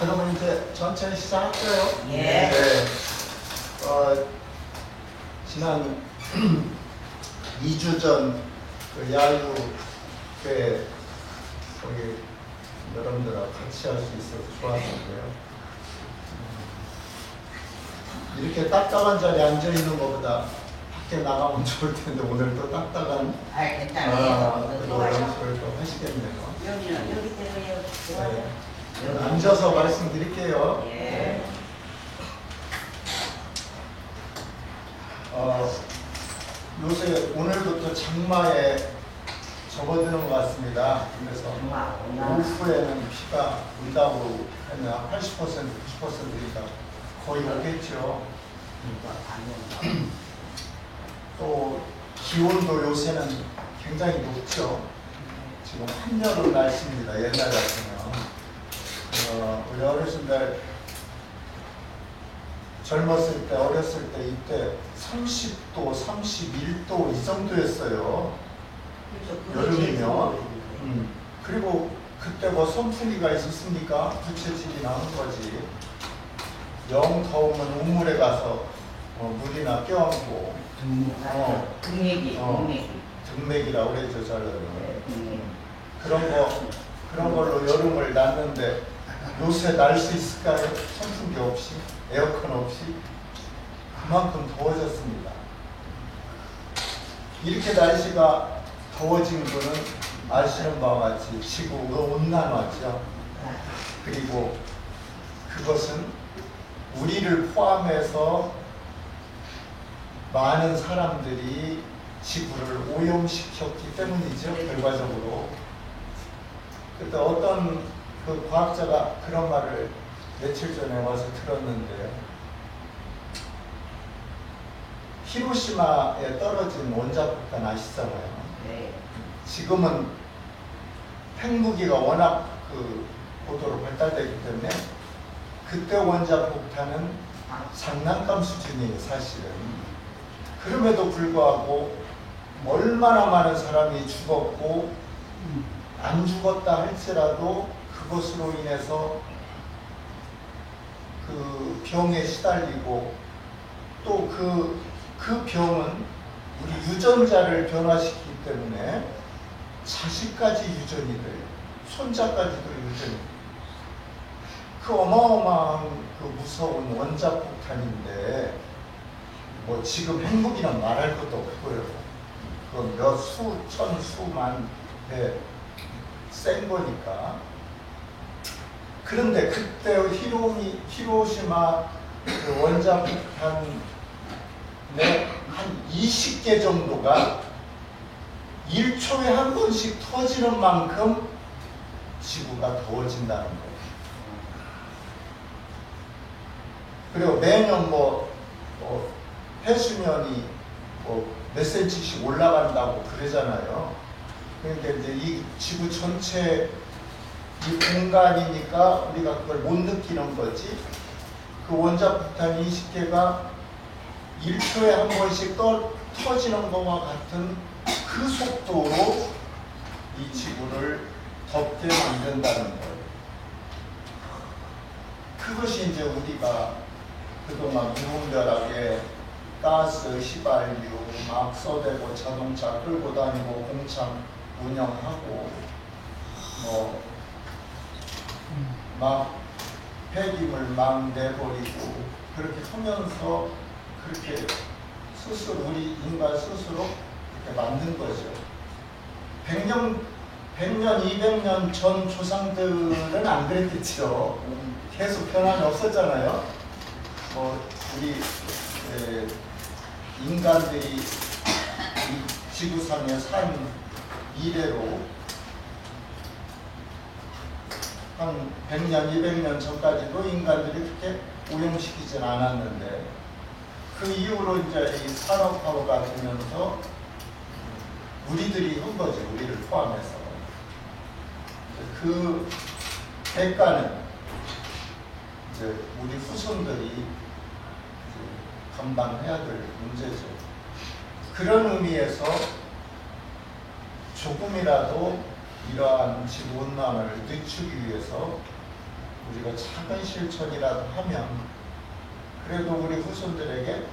그러면 이제 전체 시작할까요? 예. 네. 지난 2주 전 그 야유회 거기 여러분들하고 같이 할 수 있어서 좋았는데요. 이렇게 딱딱한 자리에 앉아 있는 것보다 밖에 나가면 좋을 텐데 오늘 또 딱딱한 괜찮아요. 그런 연습을 또 하시겠네요. 여기는 여기 때문에 좋아요. 네. 앉아서 말씀드릴게요. 예. 요새 오늘부터 장마에 접어드는 것 같습니다. 그래서 오후에는 비가 온다고 하면 80%, 90%니까 거의 오겠죠. 또 기온도 요새는 굉장히 높죠. 지금 한여름 날씨입니다. 옛날 같으면. 우리 어르신들 젊었을 때, 어렸을 때 이때 30도, 31도 이 정도였어요. 여름이면. 그리고 그때 뭐 선풍기가 있었습니까? 부채질이 나는 거지. 영 더우면 우물에 가서 물이나 껴안고 등맥이라고 그랬죠, 저는. 그런 걸로 여름을 났는데 요새 날 수 있을까요? 선풍기 없이, 에어컨 없이. 그만큼 더워졌습니다. 이렇게 날씨가 더워진 거는 아시는 바와 같이 지구가 온난화죠. 그리고 그것은 우리를 포함해서 많은 사람들이 지구를 오염시켰기 때문이죠. 결과적으로. 그때 어떤 그 과학자가 그런 말을 며칠 전에 와서 들었는데, 히로시마에 떨어진 원자폭탄 아시잖아요. 네. 지금은 핵무기가 워낙 그 고도로 발달되기 때문에 그때 원자폭탄은 장난감 수준이에요, 사실은. 그럼에도 불구하고 얼마나 많은 사람이 죽었고, 안 죽었다 할지라도 그것으로 인해서 그 병에 시달리고, 또 그 병은 우리 유전자를 변화시키기 때문에 자식까지 유전이 돼요. 손자까지도 유전이 돼요. 그 어마어마한 그 무서운 원자폭탄인데, 뭐 지금 핵무기는 말할 것도 없고요. 그건 몇 수천 수만 배 센 거니까. 그런데 그때 히로시마 그 원자폭탄의 한 20개 정도가 1초에 한 번씩 터지는 만큼 지구가 더워진다는 거예요. 그리고 매년 해수면이 몇 센치씩 올라간다고 그러잖아요. 그러니까 이제 이 지구 전체 이 공간이니까 우리가 그걸 못 느끼는 거지. 그 원자폭탄 20개가 1초에 한 번씩 터지는 것과 같은 그 속도로 이 지구를 덥게 만든다는 거예요. 그것이 이제 우리가 그동안 무분별하게 가스, 휘발유 막 쏘대고 자동차 끌고 다니고 공장 운영하고 뭐 막 폐기물 막 내버리고 그렇게 하면서 그렇게 스스로 우리 인간 스스로 이렇게 만든 거죠. 100년, 200년 전 조상들은 안 그랬겠죠. 계속 변함이 없었잖아요. 우리 인간들이 이 지구상에 산 이래로 한 100년, 200년 전까지도 인간들이 그렇게 오염시키진 않았는데 그 이후로 이제 이 산업화가 되면서 우리들이 한 거죠. 우리를 포함해서. 그 대가는 이제 우리 후손들이 이제 감당해야 될 문제죠. 그런 의미에서 조금이라도 이러한 지구온난화를 늦추기 위해서 우리가 작은 실천이라도 하면 그래도 우리 후손들에게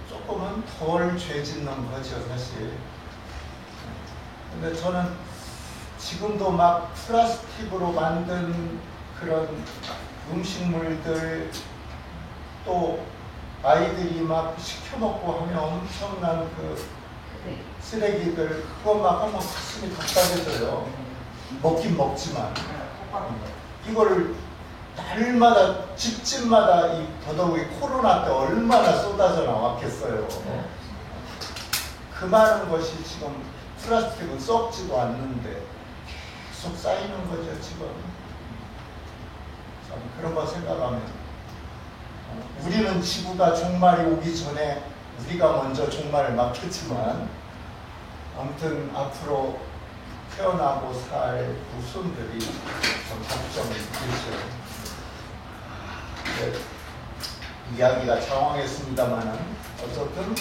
조금은 덜 죄 짓는 거죠, 사실. 근데 저는 지금도 막 플라스틱으로 만든 그런 음식물들 또 아이들이 막 시켜먹고 하면 엄청난 그 쓰레기들 그거 막 하면 가슴이 답답해져요. 먹긴 먹지만 이걸 날마다 집집마다 이 더더욱이 코로나 때 얼마나 쏟아져 나왔겠어요. 그 많은 것이 지금 플라스틱은 썩지도 않는데 계속 쌓이는 거죠 지금. 참 그런 거 생각하면 우리는 지구가 종말이 오기 전에 우리가 먼저 종말을 맞겠지만 아무튼 앞으로 태어나고 살 후손들이 좀 걱정이 되죠. 네, 이야기가 장황했습니다만은 어쨌든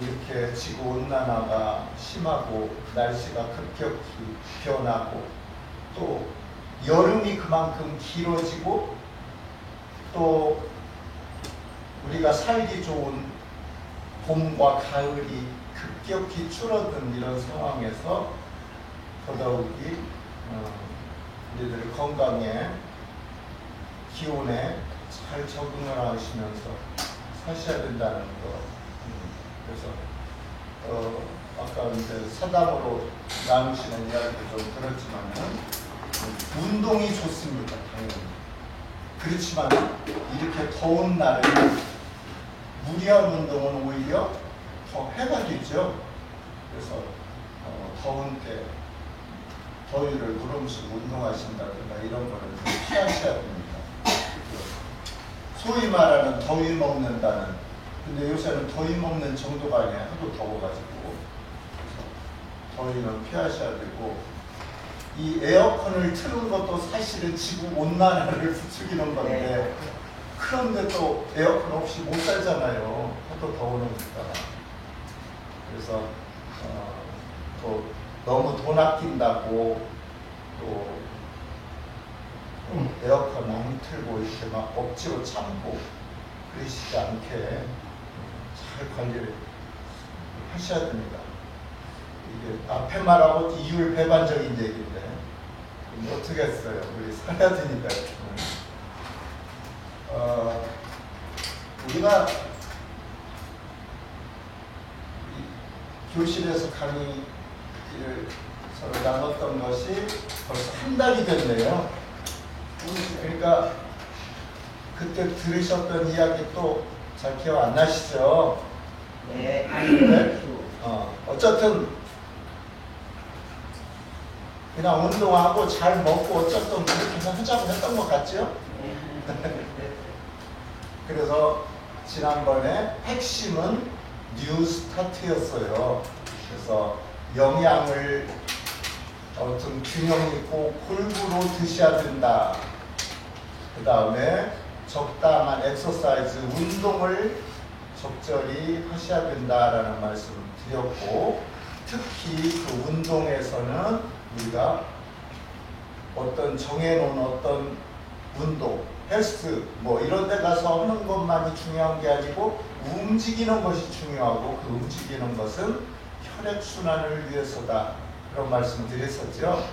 이렇게 지구온난화가 심하고 날씨가 급격히 변하고 또 여름이 그만큼 길어지고 또 우리가 살기 좋은 봄과 가을이 급격히 줄어든 이런 상황에서 더더욱이 우리들 건강에 기온에 잘 적응을 하시면서 사셔야 된다는 거. 그래서 아까 이제 사담으로 나누시는 이야기도 좀 들었지만은 운동이 좋습니다, 당연히. 그렇지만 이렇게 더운 날에 무리한 운동은 오히려 더 해가 되죠. 그래서 더운 때 더위를 무릅쓰고 운동하신다든가 이런 거는 좀 피하셔야 됩니다. 소위 말하는 더위 먹는다는, 근데 요새는 더위 먹는 정도가 아니라 하도 더워가지고 더위는 피하셔야 되고, 이 에어컨을 트는 것도 사실은 지구 온난화를 부추기는 건데 그런데 또 에어컨 없이 못 살잖아요. 하도 더우니까. 그래서 또 너무 돈 아낀다고 또 에어컨 안 틀고 이렇게 막 억지로 참고 그러시지 않게 잘 관리를 하셔야 됩니다. 이게 앞에 말하고 이율 배반적인 얘기인데 어떻게 했어요? 우리 살아야 되니까. 우리가 교실에서 강의를 서로 나눴던 것이 벌써 한 달이 됐네요. 그러니까 그때 들으셨던 이야기 또 잘 기억 안 나시죠? 네. 네? 어쨌든 그냥 운동하고 잘 먹고 어쨌든 그렇게 하자고 했던 것 같죠? 그래서 지난번에 핵심은 뉴 스타트였어요. 그래서 영양을 좀 균형 있고 골고루 드셔야 된다. 그 다음에 적당한 엑서사이즈, 운동을 적절히 하셔야 된다라는 말씀을 드렸고, 특히 그 운동에서는 우리가 어떤 정해놓은 어떤 운동, 헬스 뭐 이런 데 가서 하는 것만이 중요한 게 아니고 움직이는 것이 중요하고 그 움직이는 것은 혈액순환을 위해서다. 그런 말씀 드렸었죠.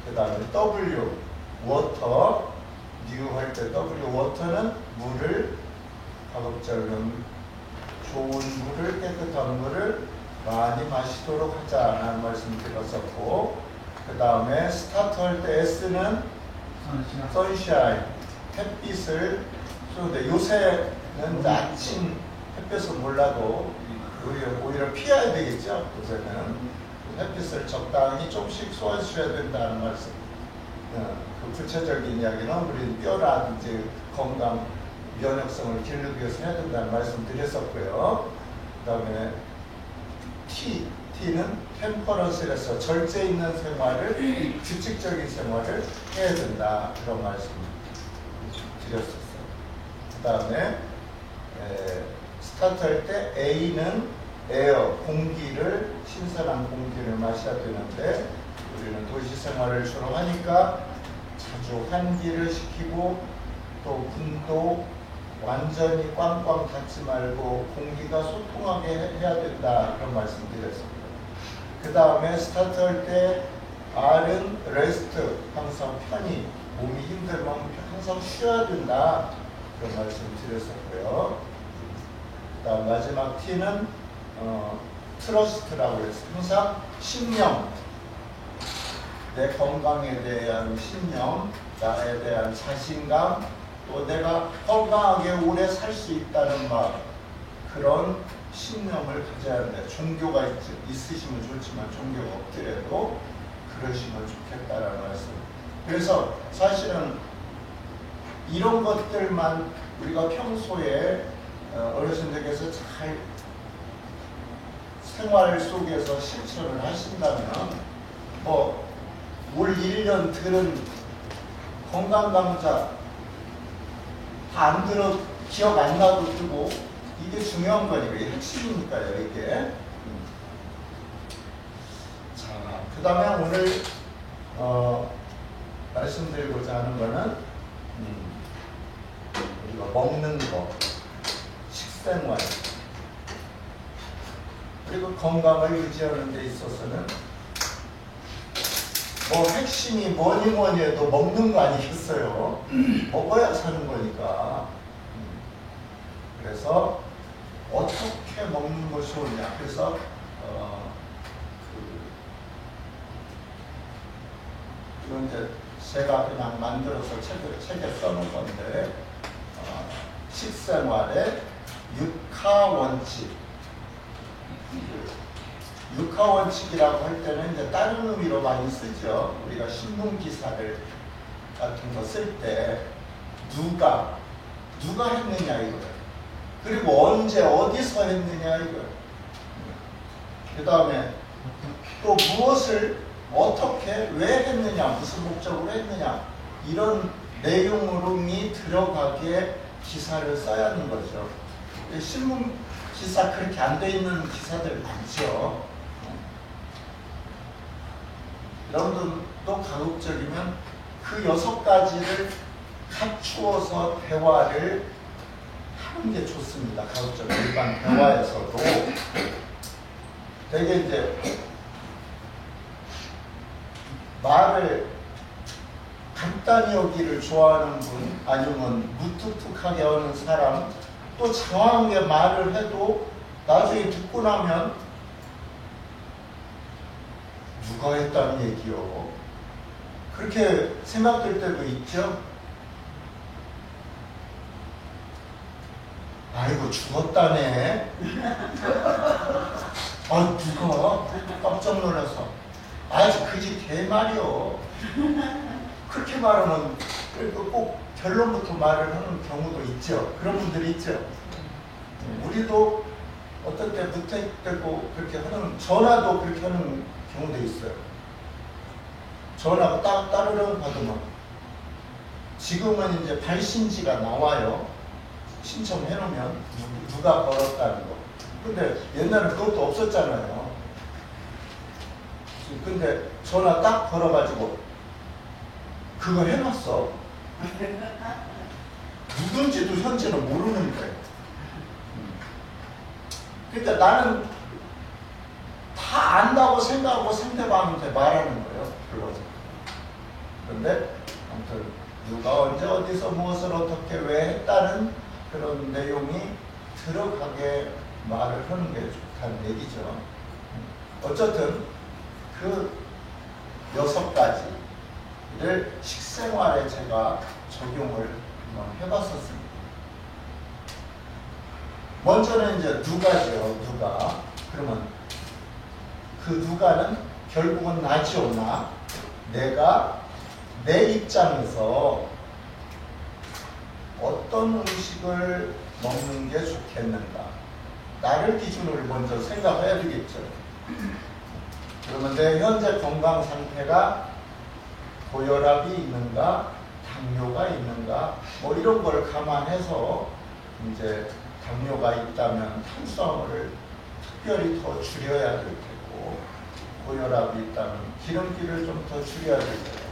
그 다음에 W, 워터, 뉴 할 때 W, 워터는 물을 가급적이면 좋은 물을, 깨끗한 물을 많이 마시도록 하자라는 말씀 드렸었고, 그 다음에 스타트 할 때 S는 선샤인, 햇빛을 쏘는데 요새는 아침 햇빛을 몰라도 오히려 피해야 되겠죠. 요새는 햇빛을 적당히 조금씩 쏘아주셔야 된다는 말씀. 그 구체적인 이야기는 우리 뼈라든지 건강, 면역성을 기르기 위해서 해야 된다는 말씀 드렸었고요. 그 다음에 T는 템퍼런스에서 절제 있는 생활을, 규칙적인 생활을 해야 된다. 그런 말씀 드렸었어요. 그 다음에 스타트 할 때 A는 에어, 공기를, 신선한 공기를 마셔야 되는데 우리는 도시 생활을 주로 하니까 자주 환기를 시키고 또 문도 완전히 꽝꽝 닫지 말고 공기가 소통하게 해야 된다. 그런 말씀 드렸습니다. 그 다음에 스타트 할 때 R은 레스트, 항상 편히, 몸이 힘들면 항상 쉬어야 된다. 그런 말씀 드렸었고요. 그 다음 마지막 T는 트러스트라고 해서 항상 신념, 내 건강에 대한 신념, 나에 대한 자신감, 또 내가 건강하게 오래 살 수 있다는 마음, 그런 신념을 가져야 하는데 종교가 있으시면 좋지만 종교가 없더라도 그러시면 좋겠다라는 말씀. 그래서 사실은 이런 것들만 우리가 평소에 어르신들께서 잘 생활 속에서 실천을 하신다면 올 1년 들은 건강감자 다 안 들어 기억 안 나도 뜨고 이게 중요한 거니까 이게 핵심이니까요 이게. 자, 그 다음에 오늘 말씀드리고자 하는 거는 우리가 먹는 거, 식생활, 그리고 건강을 유지하는 데 있어서는 핵심이 뭐니 해도 먹는 거 아니겠어요? 먹어야 사는 거니까. 그래서 어떻게 먹는 것이 좋으냐. 그래서 이건 이제 제가 그냥 만들어서 책에 써놓은 건데 식생활의 육하원칙. 육하원칙이라고 할 때는 이제 다른 의미로 많이 쓰죠. 우리가 신문 기사를 같은 거 쓸 때 누가 했느냐 이거예요. 그리고 언제 어디서 했느냐 이거예요. 그 다음에 또 무엇을 어떻게 왜 했느냐, 무슨 목적으로 했느냐, 이런 내용으로이 들어가게 기사를 써야 하는 거죠. 신문 기사 그렇게 안 돼 있는 기사들 많죠. 여러분들도 가급적이면 그 6가지를 갖추어서 대화를 하는 게 좋습니다. 가급적 일반 대화에서도. 되게 이제 말을 간단히 여기를 좋아하는 분, 아니면 무뚝뚝하게 하는 사람, 또 장황하게 말을 해도 나중에 듣고 나면 누가 했다는 얘기요. 그렇게 생각될 때도 있죠. 아이고 죽었다네. 누가 깜짝 놀라서 그 집 개말이요. 그렇게 말하면 꼭 결론부터 말을 하는 경우도 있죠. 그런 분들이 있죠. 우리도 어떤 때 무턱대고 그렇게 하는, 전화도 그렇게 하는 경우도 있어요. 전화가 따르릉 받으면 지금은 이제 발신지가 나와요. 신청해 놓으면 누가 걸었다는 거. 근데 옛날에 그것도 없었잖아요. 근데 전화 딱 걸어가지고 그거 해놨어. 누군지도 현재는 모르는 거예요. 그러니까 나는 다 안다고 생각하고 상대방한테 말하는 거예요. 결론적으로. 그런데 아무튼 누가 언제 어디서 무엇을 어떻게 왜 했다는 그런 내용이 들어가게 말을 하는 게 좋다는 얘기죠. 어쨌든 그 6가지를 식생활에 제가 적용을 해봤었습니다. 먼저는 이제 누가죠. 누가. 그러면 그 누가는 결국은 나죠. 나. 내가 내 입장에서 어떤 음식을 먹는 게 좋겠는가. 나를 기준으로 먼저 생각해야 되겠죠. 그러면 내 현재 건강 상태가 고혈압이 있는가, 당뇨가 있는가, 뭐 이런 걸 감안해서 이제 당뇨가 있다면 탄수화물을 특별히 더 줄여야 될 테고, 고혈압이 있다면 기름기를 좀 더 줄여야 될 테고,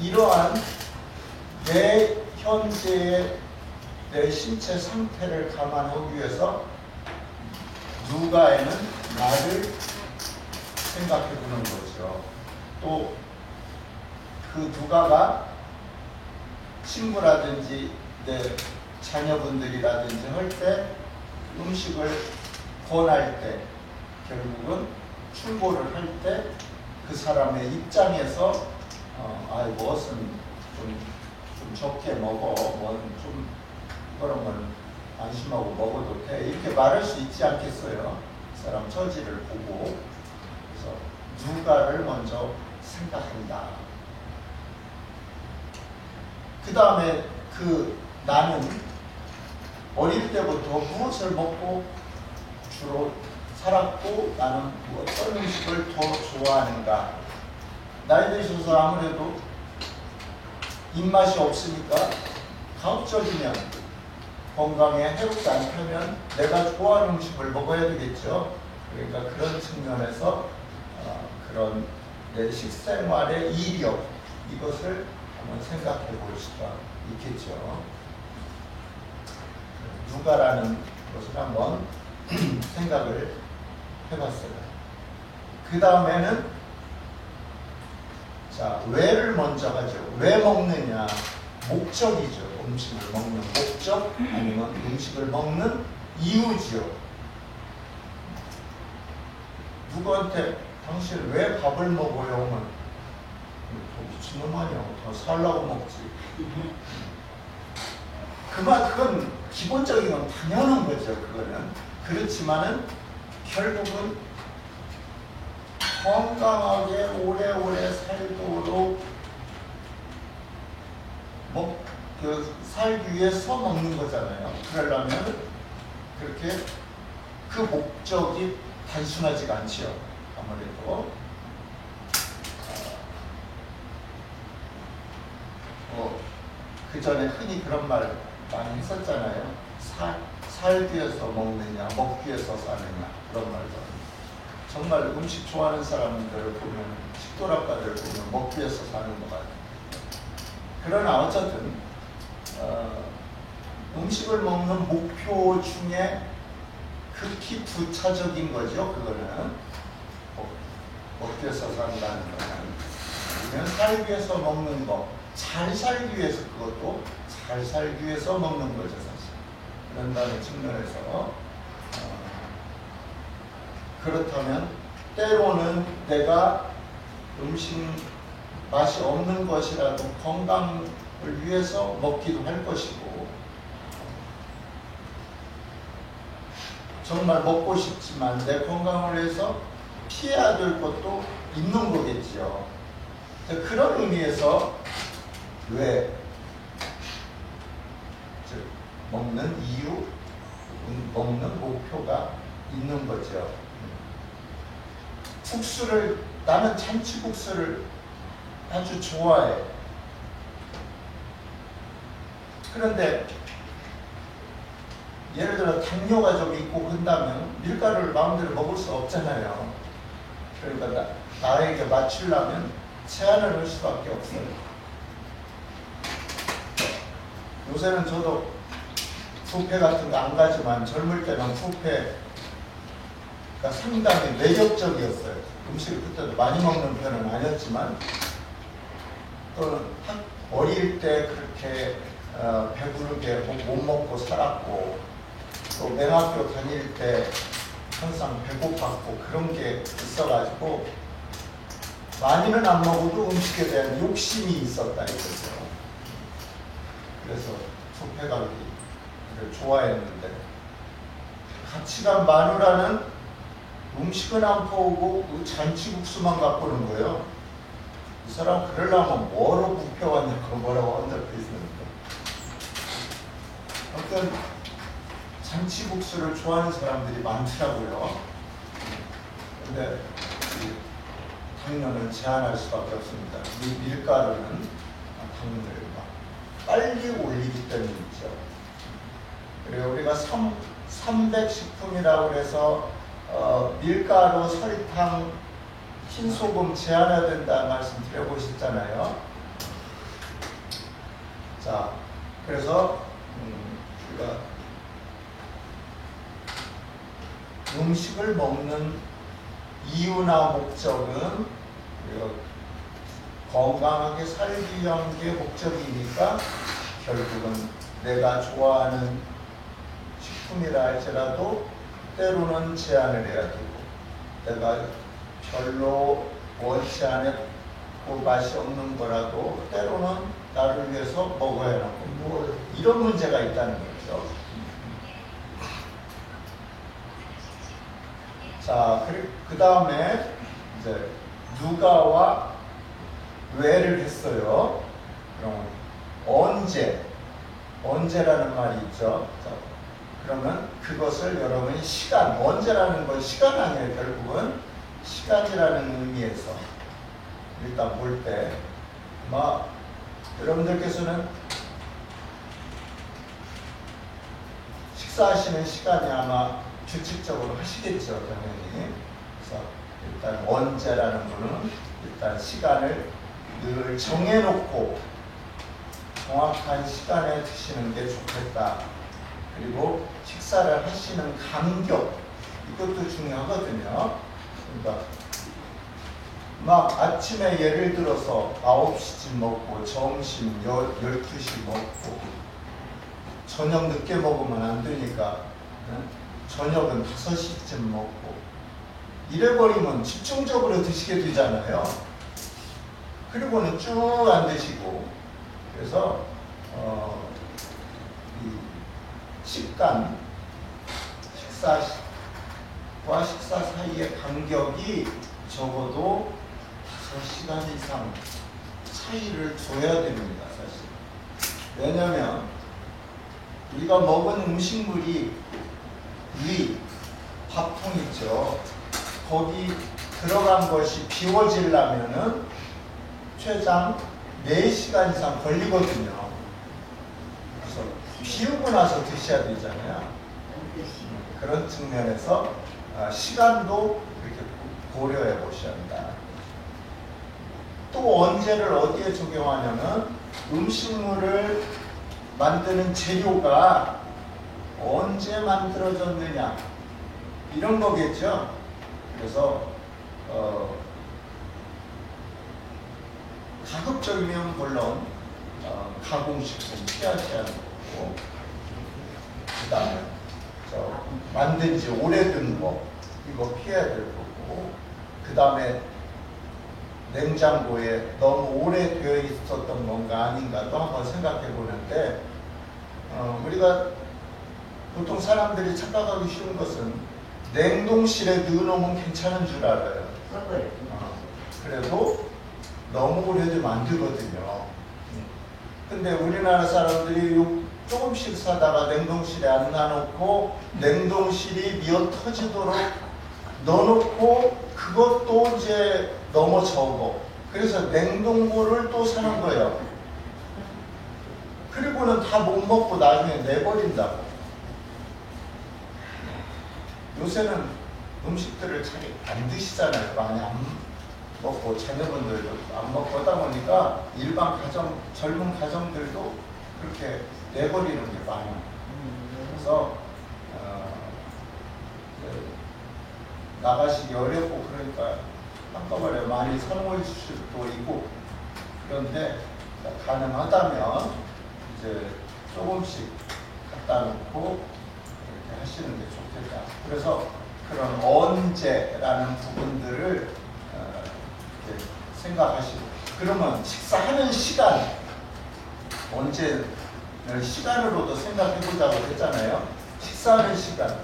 이러한 내 현재의 내 신체 상태를 감안하기 위해서 누가에는 나를 생각해 보는 거죠. 또 그 누가가 친구라든지 내 자녀분들이라든지 할 때 음식을 권할 때 결국은 충고를 할 때 그 사람의 입장에서 무엇은 좀 적게 먹어, 좀 그런 건 안심하고 먹어도 돼, 이렇게 말할 수 있지 않겠어요? 그 사람 처지를 보고. 그래서 누가를 먼저 생각한다. 그 다음에 나는 어릴 때부터 무엇을 먹고 주로 살았고 나는 어떤 음식을 더 좋아하는가. 나이 드셔서 아무래도 입맛이 없으니까 가급적이면 건강에 해롭지 않다면 내가 좋아하는 음식을 먹어야 되겠죠. 그러니까 그런 측면에서 그런 내 식생활의 이력, 이것을 한번 생각해 볼 수가 있겠죠. 누가라는 것을 한번 생각을 해봤어요. 그 다음에는 자, 왜를 먼저 하죠. 왜 먹느냐. 목적이죠. 음식을 먹는 목적, 아니면 음식을 먹는 이유지요. 누구한테 당신 왜 밥을 먹어요? 하면 미친놈 아니야. 더 살라고 먹지. 그건 기본적인 건 당연한 거죠. 그거는. 그렇지만은 결국은 건강하게 오래오래 살도록 살기 위해서 먹는 거잖아요. 그러려면 그렇게 그 목적이 단순하지가 않지요. 아무래도 그 전에 흔히 그런 말 많이 했었잖아요. 살기 위해서 먹느냐, 먹기 위해서 사느냐, 그런 말도. 정말 음식 좋아하는 사람들을 보면, 식도락가를 보면 먹기 위해서 사는 것 같아요. 그러나 어쨌든 음식을 먹는 목표 중에 극히 부차적인 거죠. 그거는 먹기 위해서 산다는 거는. 아니면 살기 위해서 먹는 거, 잘 살기 위해서, 그것도 잘 살기 위해서 먹는 거죠, 사실. 그런다는 측면에서 그렇다면 때로는 내가 음식 맛이 없는 것이라도 건강을 위해서 먹기도 할 것이고, 정말 먹고 싶지만 내 건강을 위해서 피해야 될 것도 있는 거겠죠. 그런 의미에서 왜, 즉 먹는 이유, 먹는 목표가 있는 거죠. 나는 참치국수를 아주 좋아해. 그런데 예를 들어 당뇨가 좀 있고 그런다면 밀가루를 마음대로 먹을 수 없잖아요. 그러니까 나에게 맞추려면 제한을 할 수밖에 없어요. 요새는 저도 뷔페 같은 거 안 가지만 젊을 때는 뷔페가 상당히 매력적이었어요. 음식을 그때도 많이 먹는 편은 아니었지만 또는 어릴 때 그렇게 배부르게 못 먹고 살았고 또 맹학교 다닐 때 항상 배고팠고 그런 게 있어가지고 많이는 안 먹어도 음식에 대한 욕심이 있었다 이거죠. 그래서 뷔페 가기를 좋아했는데 같이 간 마누라는 음식은 안 포오고 그 잔치국수만 갖고 오는 거예요. 이 사람 그러려면 뭐로 뷔페 왔냐고 뭐라고 언급해 있었는데 아무튼 잔치국수를 좋아하는 사람들이 많더라고요. 근데 당면은 제한할 수밖에 없습니다. 이 밀가루는 당면을 막 빨리 올리기 때문이죠. 그리고 우리가 300식품이라고 해서 밀가루, 설탕, 흰소금 제한해야 된다는 말씀 드려보셨잖아요. 자, 그래서 우리가 음식을 먹는 이유나 목적은 우리가 건강하게 살기 위한 게 목적이니까 결국은 내가 좋아하는 식품이라 할지라도 때로는 제한을 해야 되고 내가 별로 원치 않고 맛이 없는 거라도 때로는 나를 위해서 먹어야 하고 뭐 이런 문제가 있다는 거죠. 자, 그 다음에 이제 누가와 왜를 했어요. 그럼 언제라는 말이 있죠. 자, 그러면 그것을 여러분이 시간, 언제라는 건 시간 아니에요. 결국은 시간이라는 의미에서 일단 볼 때 여러분들께서는 식사하시는 시간이 아마 규칙적으로 하시겠죠, 당연히. 그래서 일단 언제라는 거는 일단 시간을 늘 정해놓고 정확한 시간에 드시는 게 좋겠다. 그리고 식사를 하시는 간격 이것도 중요하거든요. 그러니까 막 아침에 예를 들어서 9시쯤 먹고 점심 12시 먹고 저녁 늦게 먹으면 안 되니까 저녁은 5시쯤 먹고 이래버리면 집중적으로 드시게 되잖아요. 그리고는 쭉 안 드시고 그래서 이 식사와 식사 사이의 간격이 적어도 5시간 이상 차이를 둬야 됩니다. 사실. 왜냐하면 우리가 먹은 음식물이 밥통 있죠. 거기 들어간 것이 비워지려면은 최장 4시간 이상 걸리거든요. 그래서 비우고 나서 드셔야 되잖아요. 그런 측면에서 시간도 이렇게 고려해 보셔야 한다. 또 언제를 어디에 적용하냐면 음식물을 만드는 재료가 언제 만들어졌느냐 이런 거겠죠. 그래서 가급적이면 물론 가공식품 피하지 않는 거고 그 다음에 만든 지 오래된 거 이거 피해야 될 거고 그 다음에 냉장고에 너무 오래 되어 있었던 건가 아닌가도 한번 생각해 보는데 우리가 보통 사람들이 착각하기 쉬운 것은 냉동실에 넣어놓으면 괜찮은 줄 알아요. 그래도 너무 오래되면 안 되거든요. 근데 우리나라 사람들이 조금씩 사다가 냉동실에 안 놔놓고 냉동실이 미어 터지도록 넣어놓고 그것도 이제 너무 적어. 그래서 냉동고를 또 사는 거예요. 그리고는 다 못 먹고 나중에 내버린다고. 요새는 음식들을 잘 안 드시잖아요. 많이 안 먹고 자녀분들도 안 먹고 하다 보니까 일반 가정, 젊은 가정들도 그렇게 내버리는 게 많아요. 그래서 나가시기 어렵고 그러니까 한꺼번에 많이 선호해 주실 수도 있고 그런데 가능하다면 이제 조금씩 갖다 놓고 이렇게 하시는 게 좋겠다. 그래서 그런 언제라는 부분들을 이렇게 생각하시고 그러면 식사하는 시간 언제 시간으로도 생각해 보자고 했잖아요. 식사하는 시간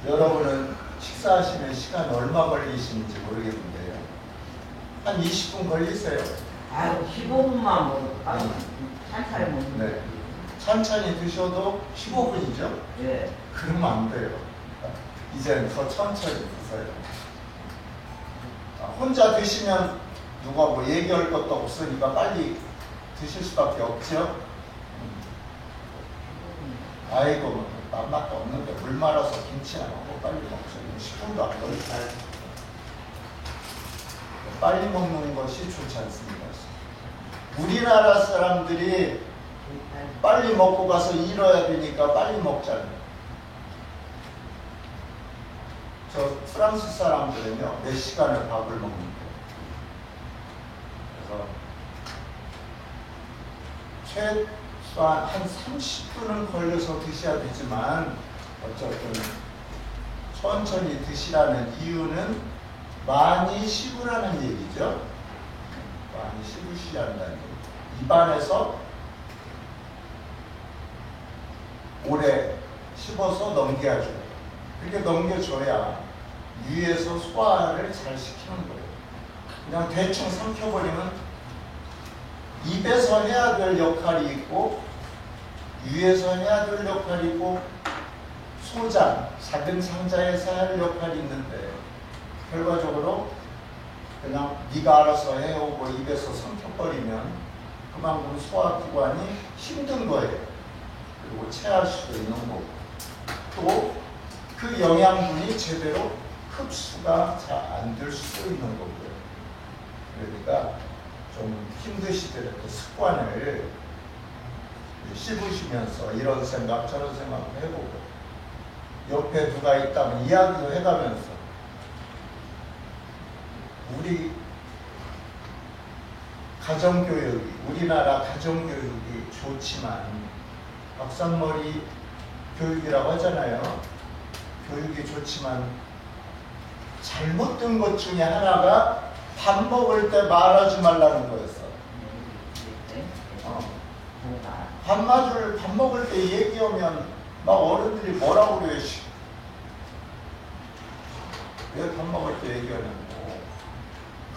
여러분은 식사하시는 시간 얼마 걸리시는지 모르겠는데요. 한 20분 걸리세요? 아유 15분만 뭐 찬찬히 먹는 네. 천천히 드셔도 15분이죠? 예. 그러면 안 돼요. 이제는 더 천천히 드세요. 혼자 드시면 누가 뭐 얘기할 것도 없으니까 빨리 드실 수밖에 없죠? 아이고 뭐 맛도 없는데 물 말아서 김치나 먹고 빨리 먹죠. 10분도 안 걸려요. 빨리 먹는 것이 좋지 않습니다. 우리나라 사람들이 빨리 먹고 가서 일해야 되니까 빨리 먹잖아요. 저 프랑스 사람들은요 몇 시간을 밥을 먹는데 그래서 최소한 한 30분은 걸려서 드셔야 되지만 어쨌든 천천히 드시라는 이유는 많이 씹으라는 얘기죠. 많이 씹으셔야 한다는 얘기. 입안에서 오래 씹어서 넘겨줘요. 그렇게 넘겨줘야 위에서 소화를 잘 시키는 거예요. 그냥 대충 삼켜버리면 입에서 해야 될 역할이 있고 위에서 해야 될 역할이 있고 소장, 작은 상자에서 할 역할이 있는데 결과적으로 그냥 네가 알아서 해오고 입에서 삼켜버리면 그만큼 소화기관이 힘든 거예요. 그리고 체할 수도 있는 거고 또 그 영양분이 제대로 흡수가 잘 안 될 수도 있는 거고요. 그러니까 좀 힘드시더라도 습관을 씹으시면서 이런 생각 저런 생각 해보고 옆에 누가 있다면 이야기도 해가면서 우리 가정교육이 우리나라 가정교육이 좋지만 박상머리 교육이라고 하잖아요. 교육이 좋지만 잘못된 것 중에 하나가 밥 먹을 때 말하지 말라는 거였어. 밥 먹을 때 얘기하면 막 어른들이 뭐라고 그래요. 왜 밥 먹을 때 얘기하냐고.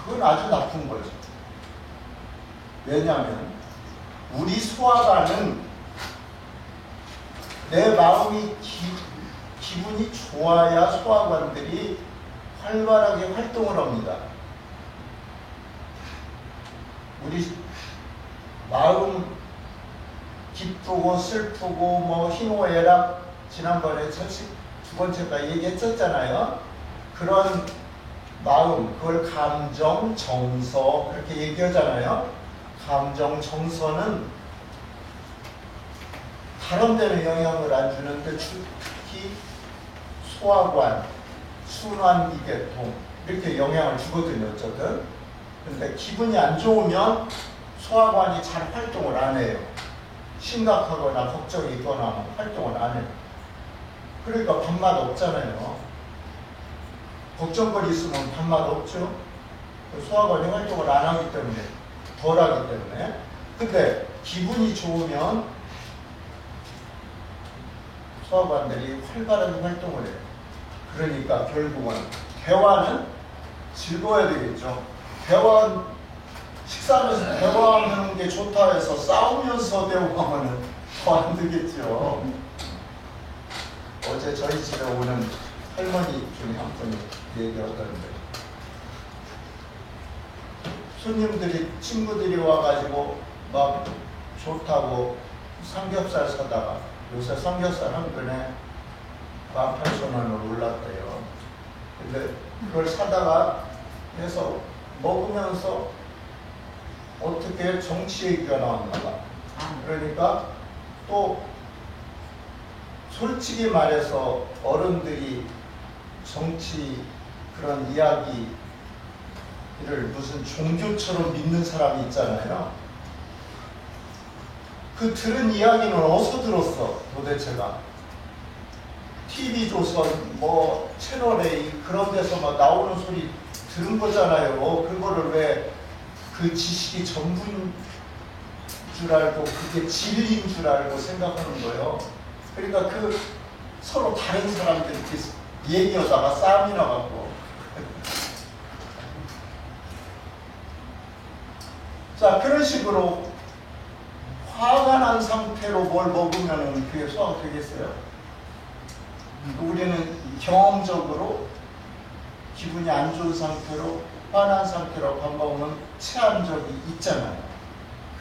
그건 아주 나쁜 거죠. 왜냐하면 우리 소화관은 내 마음이 기분이 좋아야 소화관들이 활발하게 활동을 합니다. 우리 마음 기쁘고 슬프고 뭐 희노애락 지난번에 두 번째가 얘기했었잖아요. 그런 마음, 그걸 감정, 정서 그렇게 얘기하잖아요. 감정, 정서는 다른 데는 영향을 안 주는데 특히 소화관, 순환기계통 이렇게 영향을 주거든요. 어쨌든. 근데 기분이 안 좋으면 소화관이 잘 활동을 안 해요. 심각하거나 걱정이 있거나 하면 활동을 안 해요. 그러니까 밥맛 없잖아요. 걱정거리 있으면 밥맛 없죠. 소화관이 활동을 안 하기 때문에 덜 하기 때문에. 근데 기분이 좋으면 소화관들이 활발하게 활동을 해요. 그러니까 결국은 대화는 즐거워야 되겠죠. 식사하면서 대화하는 게 좋다 해서 싸우면서 대화하면 더 안 되겠죠. 어제 저희 집에 오는 할머니 중에 한 분이 얘기하던데 손님들이 친구들이 와가지고 막 좋다고 삼겹살 사다가 요새 삼겹살 한 근에 18,000원으로 올랐대요. 근데 그걸 사다가 해서 먹으면서 어떻게 정치 얘기가 나왔나 봐. 그러니까 또 솔직히 말해서 어른들이 정치 그런 이야기를 무슨 종교처럼 믿는 사람이 있잖아요. 그 들은 이야기는 어디서 들었어 도대체가? TV조선 뭐 채널A 그런 데서 막 나오는 소리 들은 거잖아요. 그거를 왜 그 지식이 전부인 줄 알고 그게 진리인 줄 알고 생각하는 거예요. 그러니까 그 서로 다른 사람들 이렇게 얘기하다가 싸움이 나갖고 자 그런 식으로 화가 난 상태로 뭘 먹으면 그게 소화가 되겠어요? 우리는 경험적으로 기분이 안 좋은 상태로 화난 상태로 밥 먹으면 체한 적이 있잖아요.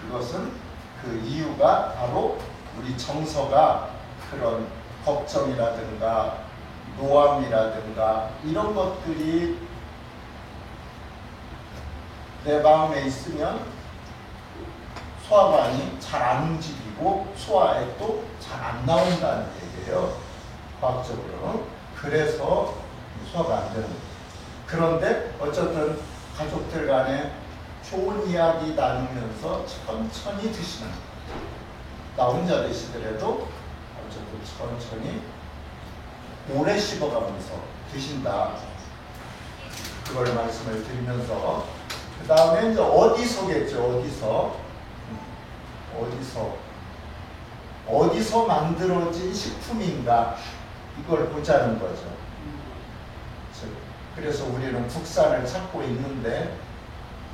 그것은 그 이유가 바로 우리 정서가 그런 걱정이라든가 노함이라든가 이런 것들이 내 마음에 있으면 소화관이 잘 안 움직이고 소화액도 잘 안 나온다는 얘기예요. 과학적으로. 그래서 소화가 안 되는 거예요. 그런데 어쨌든 가족들 간에 좋은 이야기 나누면서 천천히 드시는 거예요. 나 혼자 드시더라도 어쨌든 천천히 오래 씹어가면서 드신다. 그걸 말씀을 드리면서 그 다음에 이제 어디서겠죠. 어디서 만들어진 식품인가 이걸 보자는 거죠. 그래서 우리는 국산을 찾고 있는데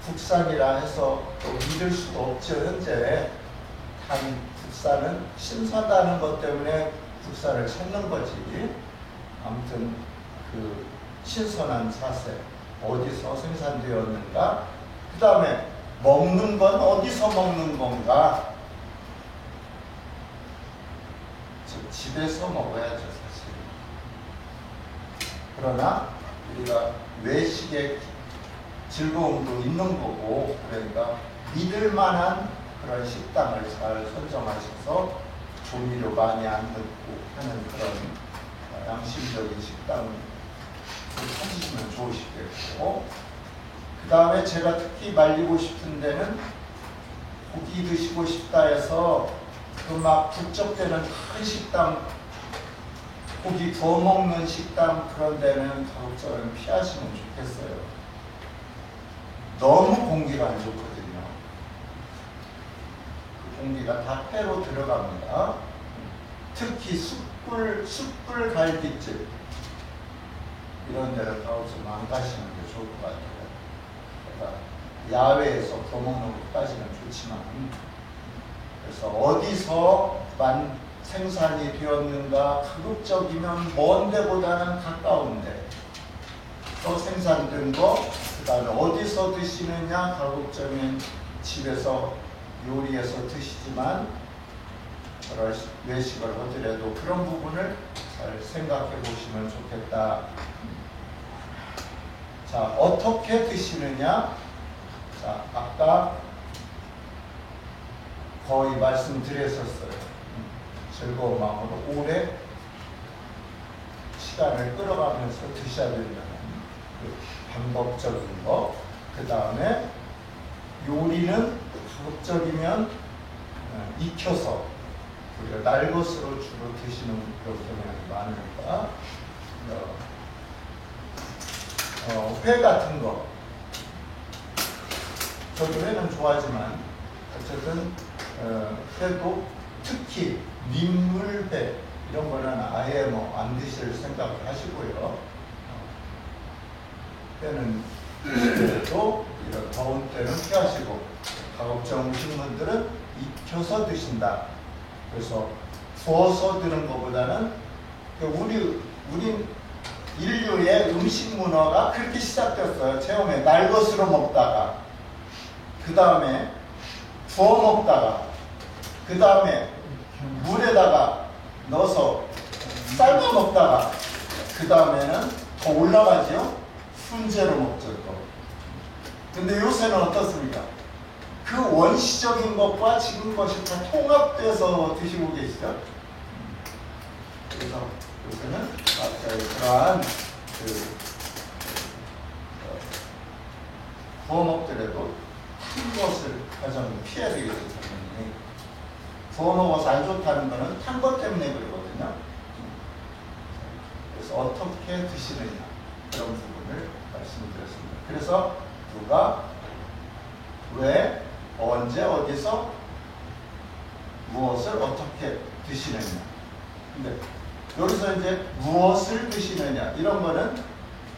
국산이라 해서 또 믿을 수도 없죠. 현재 단 국산은 신선하다는 것 때문에 국산을 찾는 거지. 아무튼 그 신선한 사세 어디서 생산되었는가, 그 다음에 먹는 건 어디서 먹는 건가. 즉 집에서 먹어야죠 사실. 그러나 우리가 외식의 즐거움도 있는 거고, 그러니까 믿을 만한 그런 식당을 잘 선정하셔서 조미료 많이 안 넣고 하는 그런 양심적인 식당을 찾으시면 좋으시겠고, 그 다음에 제가 특히 말리고 싶은 데는 고기 드시고 싶다 해서 그 막 북적대는 큰 식당, 고기 구워 먹는 식당 그런 데는 가급적이면 피하시면 좋겠어요. 너무 공기가 안 좋거든요. 그 공기가 다 폐로 들어갑니다. 특히 숯불 갈비집 이런 데를 가급적이면 안 가시는 게 좋을 것 같아요. 그러니까 야외에서 구워 먹는 것까지는 좋지만, 그래서 어디서만 생산이 되었는가, 가급적이면 먼 데보다는 가까운 데서 생산된 거, 그 다음에 어디서 드시느냐, 가급적이면 집에서 요리해서 드시지만 외식을 하더라도 그런 부분을 잘 생각해 보시면 좋겠다. 자, 어떻게 드시느냐? 자, 아까 거의 말씀드렸었어요. 즐거운 마음으로 오래 시간을 끌어가면서 드셔야 된다는 그 방법적인 거. 그 다음에 요리는 가급적이면 익혀서 우리가 날 것으로 주로 드시는 그런 경향이 많으니까 회 같은 거, 저도 회는 좋아하지만 어쨌든 회도 특히 민물회 이런 거는 아예 뭐 안 드실 생각을 하시고요. 회는 또 이런 더운 때는 피하시고, 가급적 음식물들은 익혀서 드신다. 그래서 구워서 드는 것보다는 우리 인류의 음식 문화가 그렇게 시작됐어요. 처음에 날 것으로 먹다가, 그 다음에 구워 먹다가, 그 다음에 물에다가 넣어서 삶아 먹다가, 그 다음에는 더 올라가죠. 훈제로 먹죠. 또. 근데 요새는 어떻습니까? 그 원시적인 것과 지금 것이 다 통합돼서 드시고 계시죠? 그래서 요새는 그러한 부어 먹더라도 탄 것을 가장 피해야 되기 때문에 부어 먹어서 안 좋다는 거는 탄 것 때문에 그러거든요. 그래서 어떻게 드시느냐 그런 부분을 말씀드렸습니다. 그래서 누가 왜 언제 어디서 무엇을 어떻게 드시느냐. 근데 여기서 이제 무엇을 드시느냐 이런 거는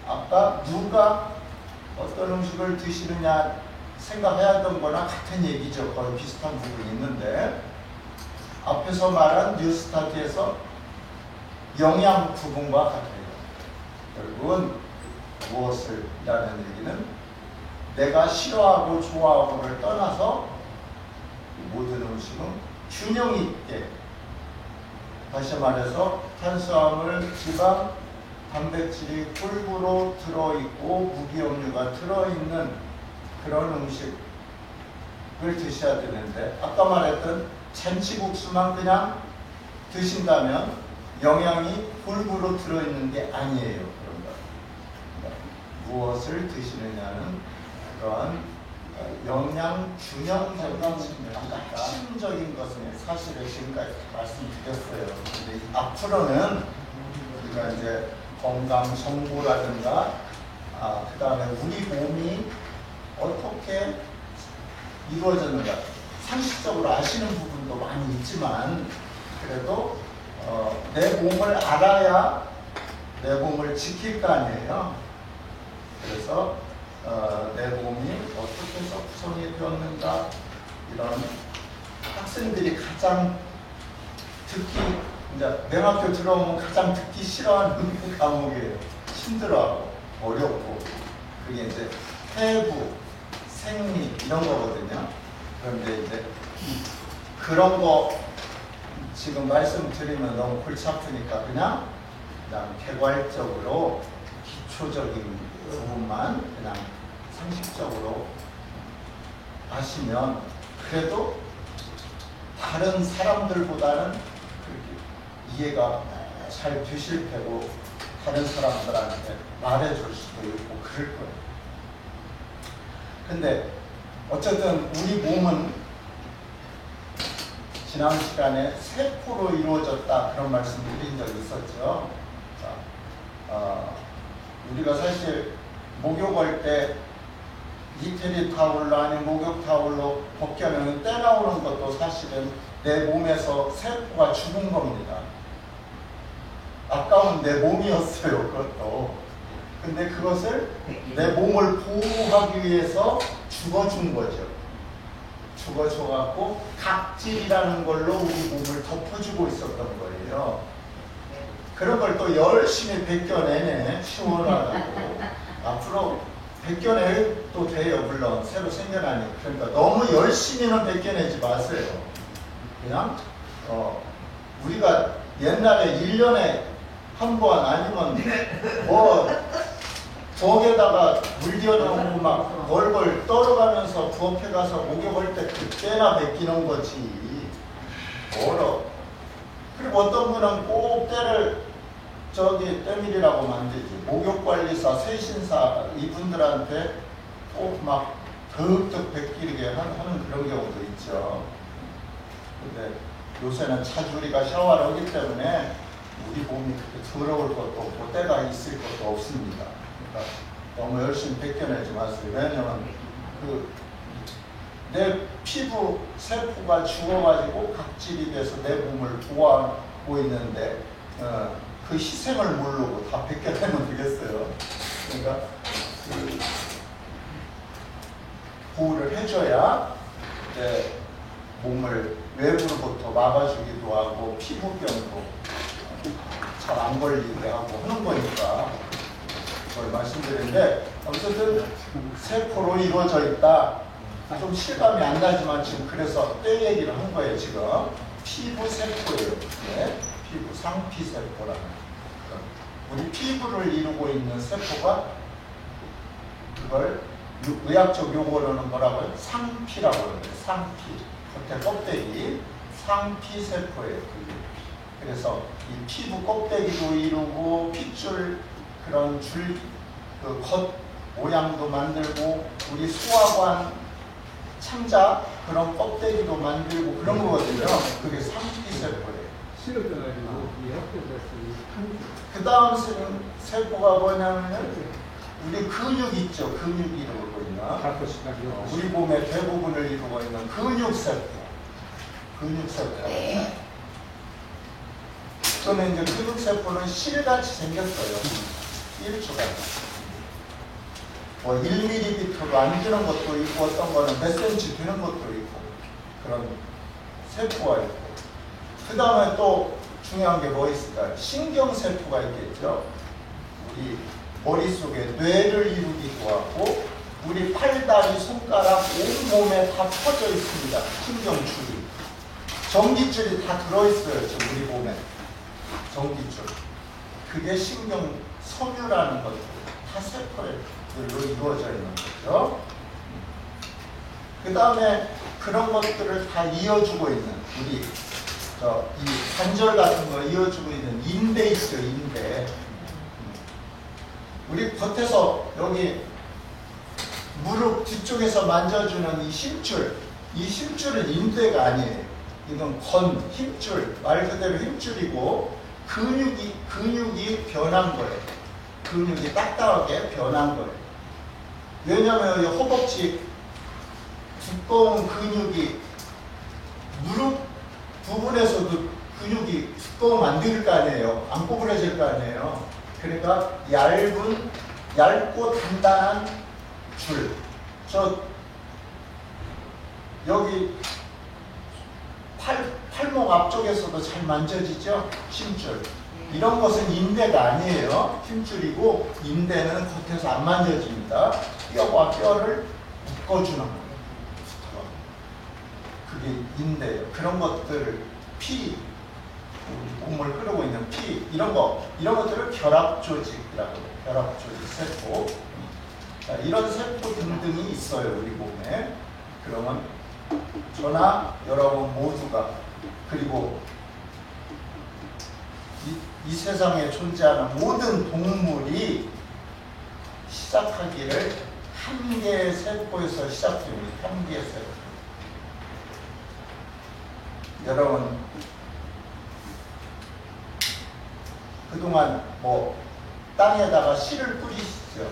아까 누가 어떤 음식을 드시느냐 생각해야 하던 거나 같은 얘기죠. 거의 비슷한 부분이 있는데 앞에서 말한 뉴스타트에서 영양 부분과 같아요. 결국은 무엇을 이라는 얘기는 내가 싫어하고 좋아하고를 떠나서 모든 음식은 균형 있게, 다시 말해서 탄수화물, 지방, 단백질이 골고루 들어있고 무기염료가 들어있는 그런 음식을 드셔야 되는데 아까 말했던 잔치국수만 그냥 드신다면 영양이 골고루 들어있는 게 아니에요. 그런 거. 그러니까 무엇을 드시느냐는 그러한 영양 균형적인 핵심적인 것은 사실을 지금까지 말씀드렸어요. 근데 앞으로는 우리가 이제 건강 정보라든가 그 다음에 우리 몸이 어떻게 이루어졌는가 상식적으로 아시는 부분도 많이 있지만 그래도 내 몸을 알아야 내 몸을 지킬 거 아니에요. 그래서 내 몸이 어떻게 해서 구성이 되었는가 이런 학생들이 가장 듣기 이제 맹학교 들어오면 가장 듣기 싫어하는 과목이에요. 힘들어하고 어렵고 그게 이제 해부, 생리 이런 거거든요. 그런데 이제 그런 거 지금 말씀드리면 너무 골치 아프니까 그냥 개괄적으로 기초적인 부분만 그냥 상식적으로 아시면 그래도 다른 사람들보다는 이해가 잘 되실 테고 다른 사람들한테 말해줄 수도 있고 그럴 거예요. 근데 어쨌든 우리 몸은 지난 시간에 세포로 이루어졌다 그런 말씀 드린 적이 있었죠. 우리가 사실 목욕할 때 이태리 타올로 아니면 목욕 타올로 벗겨내면 때 나오는 것도 사실은 내 몸에서 세포가 죽은 겁니다. 아까운 내 몸이었어요, 그것도. 근데 그것을 내 몸을 보호하기 위해서 죽어준 거죠. 죽어줘갖고 각질이라는 걸로 우리 몸을 덮어주고 있었던 거예요. 그런 걸 또 열심히 벗겨내네, 시원하다고. 앞으로 벗겨내도 돼요, 물론. 새로 생겨나니. 그러니까 너무 열심히는 벗겨내지 마세요. 그냥, 우리가 옛날에 1년에 한 번 아니면 부엌에다가 물 뛰어나오고 막 벌벌 떨어가면서 부엌에 가서 목욕할 때 그때나 벗기는 거지. 멀어. 그리고 어떤 분은 꼭 때를 때밀이라고 만들지. 목욕관리사, 세신사 이분들한테 꼭 막 더욱더 벗기게 하는 그런 경우도 있죠. 근데 요새는 차주리가 샤워를 하기 때문에 우리 몸이 그렇게 더러울 것도 없고 때가 있을 것도 없습니다. 그러니까 너무 열심히 벗겨내지 마세요. 왜냐면 내 피부 세포가 죽어가지고 각질이 돼서 내 몸을 보호하고 있는데 그 희생을 모르고 다 벗겨내면 되겠어요. 그러니까 보호를 해줘야 내 몸을 외부로부터 막아주기도 하고 피부병도 잘 안 걸리게 하고 하는 거니까 그걸 말씀드리는데 어쨌든 세포로 이루어져 있다. 좀 실감이 안 나지만 지금 그래서 때 얘기를 한 거예요. 지금 피부 세포예요. 네? 피부 상피세포라는 우리 피부를 이루고 있는 세포가 그걸 의학적 용어로는 뭐라고 해요? 상피라고 그래요. 상피 겉에 껍데기 상피세포예요. 그래서 이 피부 껍데기도 이루고 핏줄 그런 줄 그 겉 모양도 만들고 우리 소화관 창자 그런 껍데기도 만들고 그런 거거든요. 그게 상피세포예요. 실어져가지고 이 학교에서 그 다음 세포가 뭐냐면은 우리 근육 있죠. 근육이 이루고 있는 우리 몸의 대부분을 이루고 있는 근육세포. 근육세포. 그러면 이제 근육세포는 실같이 생겼어요. 일조가. 뭐 1mm로 안 되는 것도 있고 어떤 거는 몇 cm 되는 것도 있고 그런 세포가 있고 그 다음에 또 중요한 게 뭐 있을까요? 신경세포가 있겠죠. 우리 머릿속에 뇌를 이루기도 하고 우리 팔다리, 손가락, 온몸에 다 퍼져 있습니다. 신경줄이. 전기줄이 다 들어있어요. 지금 우리 몸에. 전기줄. 그게 신경섬유라는 것들. 다 세포들로 이루어져 있는 거죠. 그 다음에 그런 것들을 다 이어주고 있는 우리 이 관절 같은 거 이어주고 있는 인대 있죠. 인대. 우리 겉에서 여기 무릎 뒤쪽에서 만져주는 이 힘줄, 이 힘줄은 인대가 아니에요. 이건 힘줄, 말 그대로 힘줄이고 근육이 변한 거예요. 근육이 딱딱하게 변한 거예요. 왜냐하면 이 허벅지 두꺼운 근육이 무릎 부분에서도 근육이 두꺼우면 안 될 거 아니에요. 안 꼬부러질 거 아니에요. 그러니까 얇고 단단한 줄. 여기 팔목 앞쪽에서도 잘 만져지죠? 힘줄. 이런 것은 인대가 아니에요. 힘줄이고 인대는 겉에서 안 만져집니다. 뼈와 뼈를 묶어주는 거예요. 그게 인대예요. 그런 것들을 피, 몸을 흐르고 있는 피 이런 것들을 결합조직이라고 해요. 결합조직 세포. 자, 이런 세포 등등이 있어요. 우리 몸에. 그러면 저나 여러분 모두가 그리고 이 세상에 존재하는 모든 동물이 시작하기를 한 개의 세포에서 시작됩니다. 한 개의 세포. 여러분 그동안 뭐 땅에다가 씨를 뿌리시죠.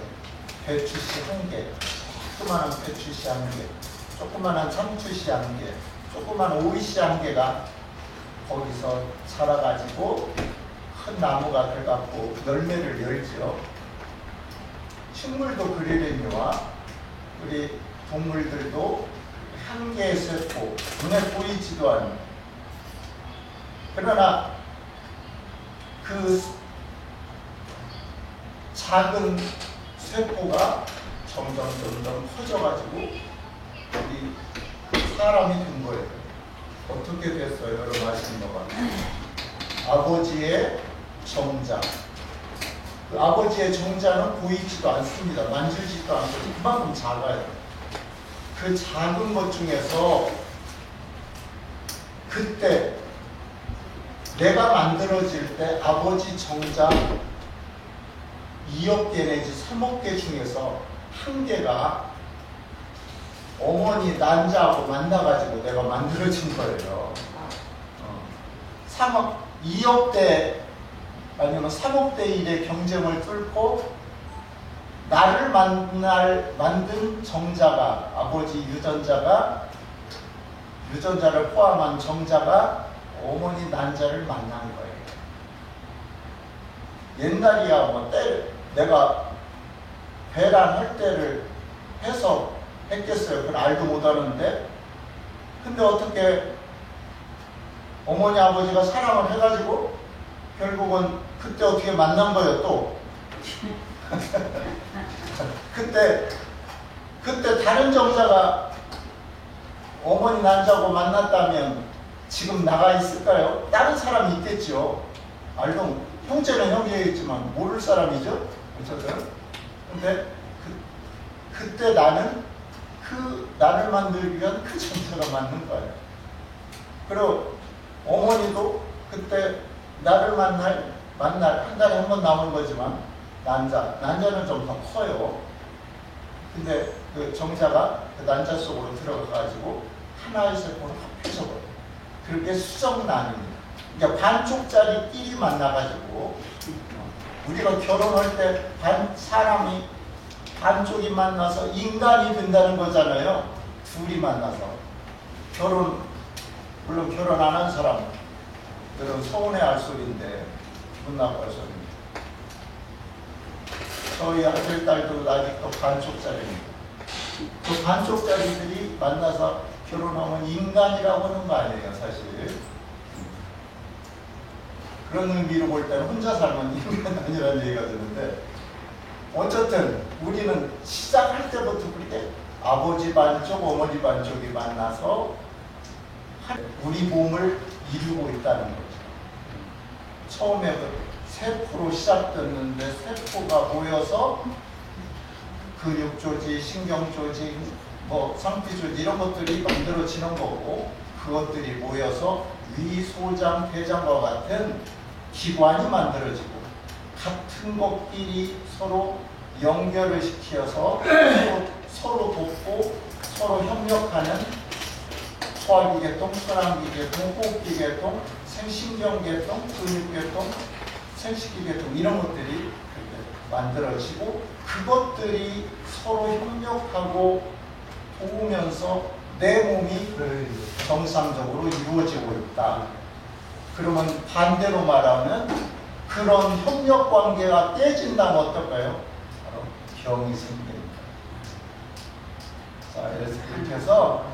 배추씨 한 개, 조그만한 배추씨 한 개, 조그만한 상추씨 한 개, 조그만한 오이씨 한 개가 거기서 자라가지고 큰 나무가 돼갖고 열매를 열죠. 식물도 그러려니와 우리 동물들도 한 개의 세포, 눈에 보이지도 않는. 그러나 그 작은 세포가 점점 커져가지고 우리 사람이 된 거예요. 어떻게 됐어요? 여러분 아시는 거 같아요. 아버지의 정자. 그 아버지의 정자는 보이지도 않습니다. 만지지도 않고 그만큼 작아요. 그 작은 것 중에서 그때 내가 만들어질 때 아버지 정자 2억 개 내지 3억 개 중에서 한 개가 어머니 난자하고 만나가지고 내가 만들어진 거예요. 2억 대 아니면 3억 대 1의 경쟁을 뚫고 나를 만든 정자가 아버지 유전자를 포함한 정자가 어머니 난자를 만난 거예요. 옛날이야 뭐 내가 배란할 때를 해서 했겠어요. 그걸 알도 못하는데. 근데 어떻게 어머니 아버지가 사랑을 해가지고 결국은 그때 어떻게 만난 거예요 또. 그때 다른 정자가 어머니 난자고 만났다면 지금 나가 있을까요? 다른 사람이 있겠죠. 알동 형제는 형제겠지만 모를 사람이죠. 어쨌든. 근데 그때 나를 만들기 위한 그 정자가 맞는 거예요. 그리고 어머니도 그때 나를 만날 한 달에 한 번 나오는 거지만 난자는 좀 더 커요. 근데 그 정자가 그 난자 속으로 들어가가지고 하나의 세포를 합해져버려요. 그렇게 수정란입니다. 그러니까 반쪽짜리끼리 만나가지고 우리가 결혼할 때 사람이 반쪽이 만나서 인간이 된다는 거잖아요. 둘이 만나서 물론 결혼 안 한 사람들은 서운해할 소리인데 기분 나빠할 소리입니다. 저희 아들, 딸도 아직도 반쪽짜리입니다. 그 반쪽짜리들이 만나서 결혼하면 인간이라고 하는 거 아니에요, 사실. 그런 의미로 볼 때는 혼자 살면 인간 아니라는 얘기가 드는데, 어쨌든 우리는 시작할 때부터 그렇게 아버지 반쪽, 어머니 반쪽이 만나서 우리 몸을 이루고 있다는 거죠. 처음에 세포로 시작됐는데 세포가 모여서 근육조직, 신경조직, 상피조직 이런 것들이 만들어지는 거고, 그것들이 모여서 위, 소장, 폐장과 같은 기관이 만들어지고, 같은 것끼리 서로 연결을 시켜서 서로 돕고 서로 협력하는 소화기계통, 순환기계통, 호흡기계통, 생신경계통, 근육계통, 생식기계통 이런 것들이 만들어지고, 그것들이 서로 협력하고 도우면서 내 몸이 정상적으로 이루어지고 있다. 그러면 반대로 말하면 그런 협력 관계가 깨진다면 어떨까요? 바로 병이 생깁니다. 자, 그래서 그렇게 해서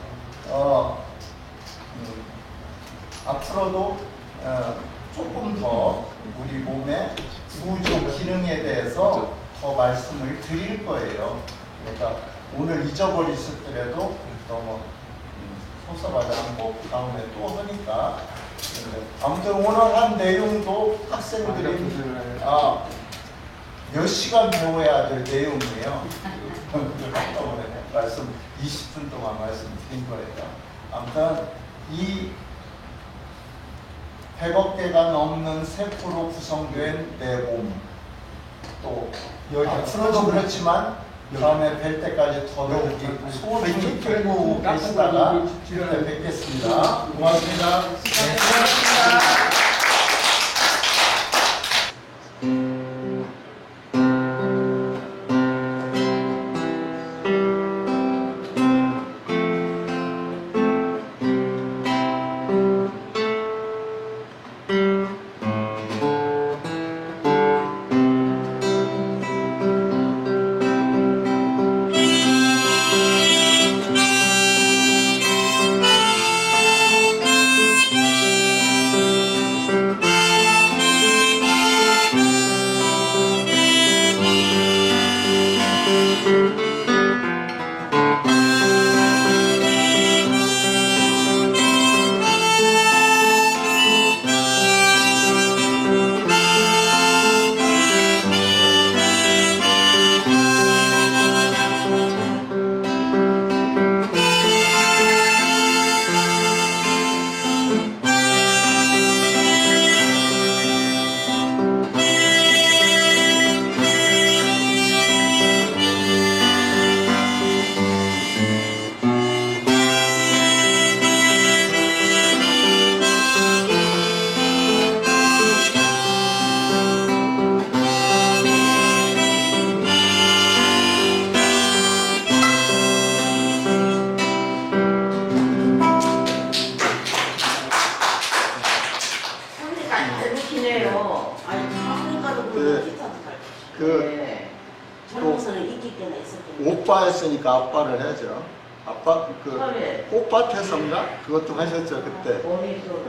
앞으로도 조금 더 우리 몸의 구조 기능에 대해서 더 말씀을 드릴 거예요. 그러니까 오늘 잊어버리셨더라도 너무 섭섭하지 않고 다음에 또 하니까. 아무튼 오늘 한 내용도 학생들이 몇 시간 배워야 될 내용이에요. 말씀 20분 동안 말씀드린 거예요. 아무튼 이 100억 개가 넘는 세포로 구성된 내 몸, 또 앞으로도 그렇지만 다음에 뵐 때까지 더더욱이 소중히 끌고 계시다가 그때 뵙겠습니다. 고맙습니다. 네, 고맙습니다. 젊어서는 인기 때가 있었거든요. 오빠였으니까 아빠를 해야죠. 아빠 그 처음에 꽃밭에서인가 그것도 하셨죠 그때. 몸이 또